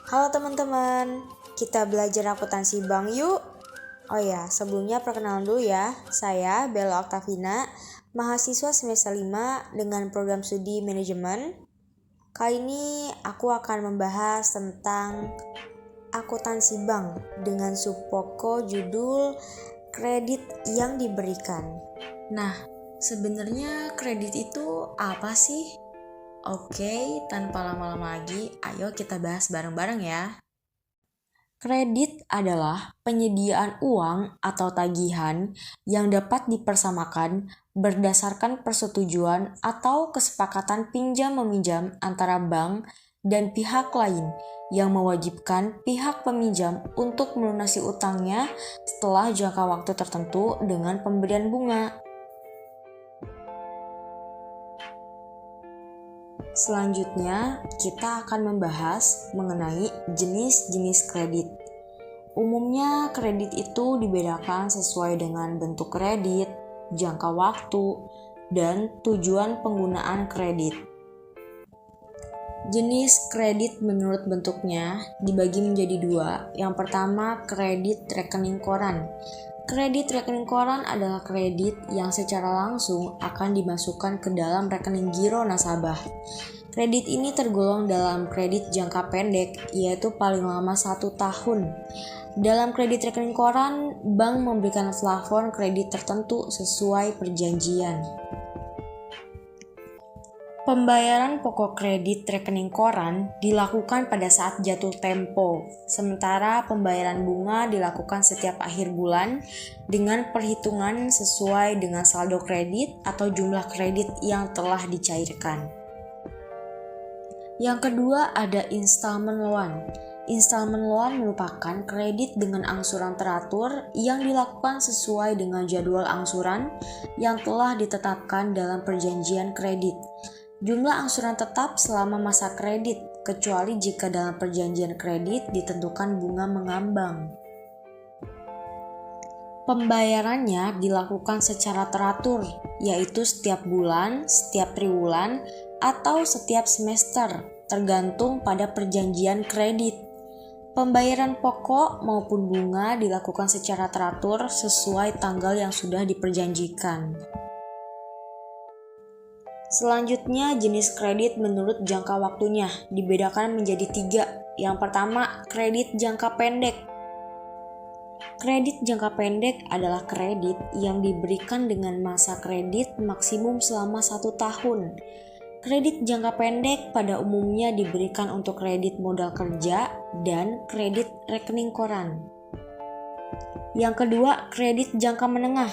Halo teman-teman, kita belajar akuntansi bank yuk. Oh ya, sebelumnya perkenalan dulu ya. Saya Bella Oktavina, mahasiswa semester 5 dengan program studi manajemen. Kali ini aku akan membahas tentang akuntansi bank dengan subpokok judul kredit yang diberikan. Nah, sebenarnya kredit itu apa sih? Oke, tanpa lama-lama lagi, ayo kita bahas bareng-bareng ya. Kredit adalah penyediaan uang atau tagihan yang dapat dipersamakan berdasarkan persetujuan atau kesepakatan pinjam-meminjam antara bank dan pihak lain yang mewajibkan pihak peminjam untuk melunasi utangnya setelah jangka waktu tertentu dengan pemberian bunga. Selanjutnya, kita akan membahas mengenai jenis-jenis kredit. Umumnya, kredit itu dibedakan sesuai dengan bentuk kredit, jangka waktu, dan tujuan penggunaan kredit. Jenis kredit menurut bentuknya dibagi menjadi dua. Yang pertama, kredit rekening koran. Kredit rekening koran adalah kredit yang secara langsung akan dimasukkan ke dalam rekening giro nasabah. Kredit ini tergolong dalam kredit jangka pendek, yaitu paling lama 1 tahun. Dalam kredit rekening koran, bank memberikan plafon kredit tertentu sesuai perjanjian. Pembayaran pokok kredit rekening koran dilakukan pada saat jatuh tempo, sementara pembayaran bunga dilakukan setiap akhir bulan dengan perhitungan sesuai dengan saldo kredit atau jumlah kredit yang telah dicairkan. Yang kedua ada installment loan. Installment loan merupakan kredit dengan angsuran teratur yang dilakukan sesuai dengan jadwal angsuran yang telah ditetapkan dalam perjanjian kredit. Jumlah angsuran tetap selama masa kredit, kecuali jika dalam perjanjian kredit ditentukan bunga mengambang. Pembayarannya dilakukan secara teratur, yaitu setiap bulan, setiap triwulan, atau setiap semester, tergantung pada perjanjian kredit. Pembayaran pokok maupun bunga dilakukan secara teratur sesuai tanggal yang sudah diperjanjikan. Selanjutnya, jenis kredit menurut jangka waktunya dibedakan menjadi 3. Yang pertama, kredit jangka pendek. Kredit jangka pendek adalah kredit yang diberikan dengan masa kredit maksimum selama 1 tahun. Kredit jangka pendek pada umumnya diberikan untuk kredit modal kerja dan kredit rekening koran. Yang kedua, kredit jangka menengah.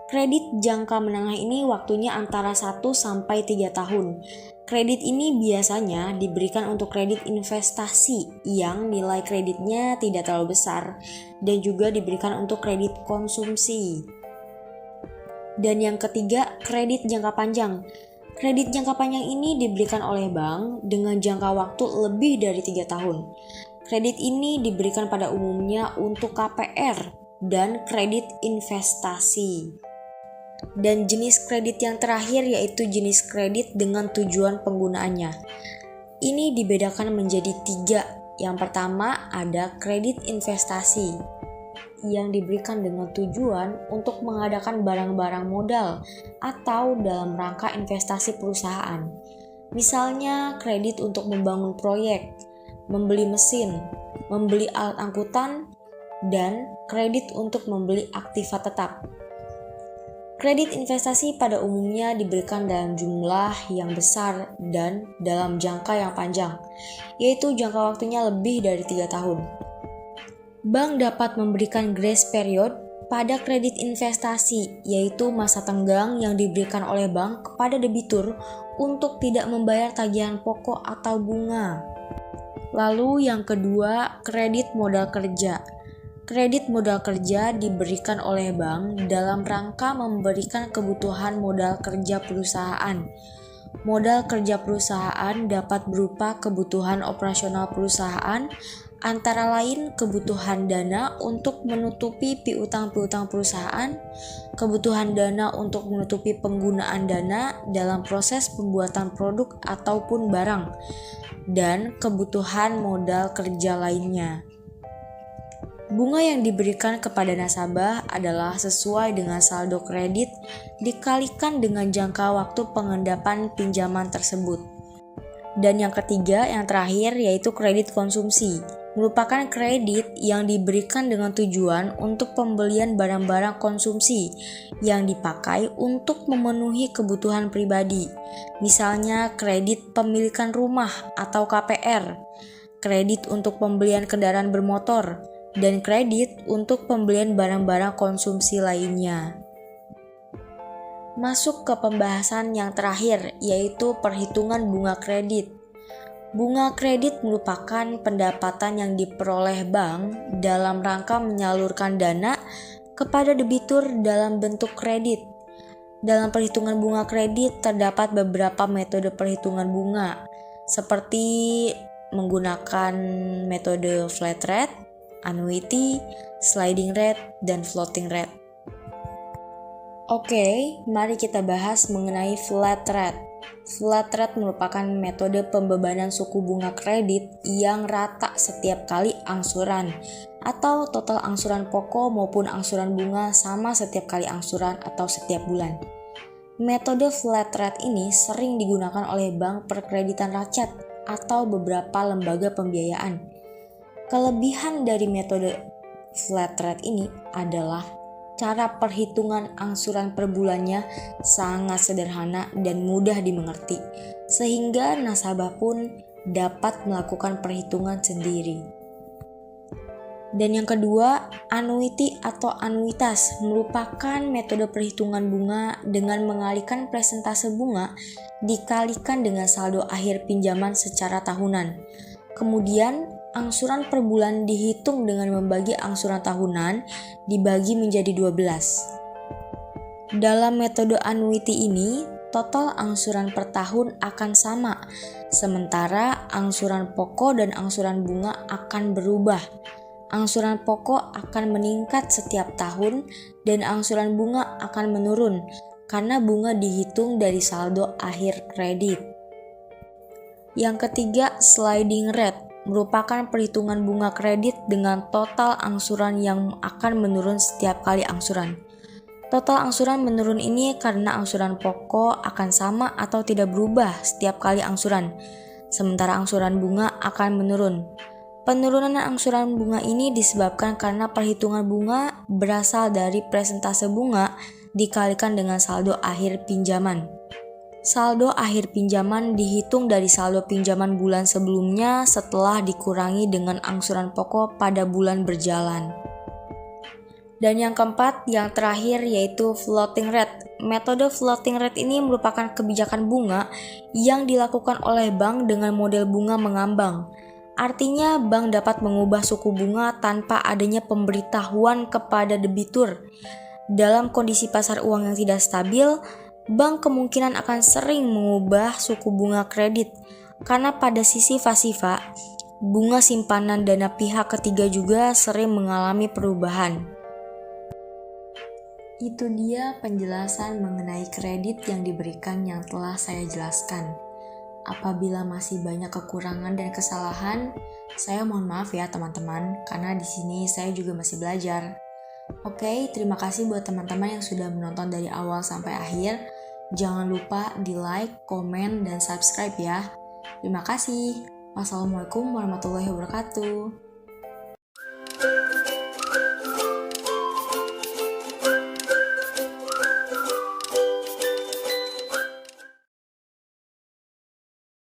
Kredit jangka menengah ini waktunya antara 1 sampai 3 tahun. Kredit ini biasanya diberikan untuk kredit investasi yang nilai kreditnya tidak terlalu besar dan juga diberikan untuk kredit konsumsi. Dan yang ketiga, kredit jangka panjang. Kredit jangka panjang ini diberikan oleh bank dengan jangka waktu lebih dari 3 tahun. Kredit ini diberikan pada umumnya untuk KPR dan kredit investasi. Dan jenis kredit yang terakhir yaitu jenis kredit dengan tujuan penggunaannya. Ini dibedakan menjadi 3. Yang pertama ada kredit investasi yang diberikan dengan tujuan untuk mengadakan barang-barang modal atau dalam rangka investasi perusahaan. Misalnya kredit untuk membangun proyek, membeli mesin, membeli alat angkutan, dan kredit untuk membeli aktiva tetap. Kredit investasi pada umumnya diberikan dalam jumlah yang besar dan dalam jangka yang panjang, yaitu jangka waktunya lebih dari 3 tahun. Bank dapat memberikan grace period pada kredit investasi, yaitu masa tenggang yang diberikan oleh bank kepada debitur untuk tidak membayar tagihan pokok atau bunga. Lalu yang kedua, kredit modal kerja. Kredit modal kerja diberikan oleh bank dalam rangka memberikan kebutuhan modal kerja perusahaan. Modal kerja perusahaan dapat berupa kebutuhan operasional perusahaan, antara lain kebutuhan dana untuk menutupi piutang-piutang perusahaan, kebutuhan dana untuk menutupi penggunaan dana dalam proses pembuatan produk ataupun barang, dan kebutuhan modal kerja lainnya. Bunga yang diberikan kepada nasabah adalah sesuai dengan saldo kredit dikalikan dengan jangka waktu pengendapan pinjaman tersebut. Dan yang ketiga, yang terakhir, yaitu kredit konsumsi, merupakan kredit yang diberikan dengan tujuan untuk pembelian barang-barang konsumsi yang dipakai untuk memenuhi kebutuhan pribadi. Misalnya kredit pemilikan rumah atau KPR, kredit untuk pembelian kendaraan bermotor, dan kredit untuk pembelian barang-barang konsumsi lainnya. Masuk ke pembahasan yang terakhir, yaitu perhitungan bunga kredit. Bunga kredit merupakan pendapatan yang diperoleh bank dalam rangka menyalurkan dana kepada debitur dalam bentuk kredit. Dalam perhitungan bunga kredit terdapat beberapa metode perhitungan bunga, seperti menggunakan metode flat rate, annuity, sliding rate, dan floating rate. Oke, mari kita bahas mengenai flat rate. Flat rate merupakan metode pembebanan suku bunga kredit yang rata setiap kali angsuran, atau total angsuran pokok maupun angsuran bunga sama setiap kali angsuran atau setiap bulan. Metode flat rate ini sering digunakan oleh bank perkreditan rakyat atau beberapa lembaga pembiayaan. Kelebihan dari metode flat rate ini adalah cara perhitungan angsuran per bulannya sangat sederhana dan mudah dimengerti, sehingga nasabah pun dapat melakukan perhitungan sendiri. Dan yang kedua, annuity atau anuitas merupakan metode perhitungan bunga dengan mengalihkan persentase bunga dikalikan dengan saldo akhir pinjaman secara tahunan. Kemudian angsuran per bulan dihitung dengan membagi angsuran tahunan dibagi menjadi 12. Dalam metode annuity ini, total angsuran per tahun akan sama, sementara angsuran pokok dan angsuran bunga akan berubah. Angsuran pokok akan meningkat setiap tahun dan angsuran bunga akan menurun karena bunga dihitung dari saldo akhir kredit. Yang ketiga, sliding rate merupakan perhitungan bunga kredit dengan total angsuran yang akan menurun setiap kali angsuran. Total angsuran menurun ini karena angsuran pokok akan sama atau tidak berubah setiap kali angsuran, sementara angsuran bunga akan menurun. Penurunan angsuran bunga ini disebabkan karena perhitungan bunga berasal dari persentase bunga dikalikan dengan saldo akhir pinjaman. Saldo akhir pinjaman dihitung dari saldo pinjaman bulan sebelumnya setelah dikurangi dengan angsuran pokok pada bulan berjalan. Dan yang keempat, yang terakhir, yaitu floating rate. Metode floating rate ini merupakan kebijakan bunga yang dilakukan oleh bank dengan model bunga mengambang. Artinya bank dapat mengubah suku bunga tanpa adanya pemberitahuan kepada debitur. Dalam kondisi pasar uang yang tidak stabil, bank kemungkinan akan sering mengubah suku bunga kredit karena pada sisi pasifa, bunga simpanan dana pihak ketiga juga sering mengalami perubahan. Itu dia penjelasan mengenai kredit yang diberikan yang telah saya jelaskan. Apabila masih banyak kekurangan dan kesalahan, saya mohon maaf ya teman-teman, karena di sini saya juga masih belajar. Oke, terima kasih buat teman-teman yang sudah menonton dari awal sampai akhir. Jangan lupa di like, komen, dan subscribe ya. Terima kasih. Wassalamualaikum warahmatullahi wabarakatuh.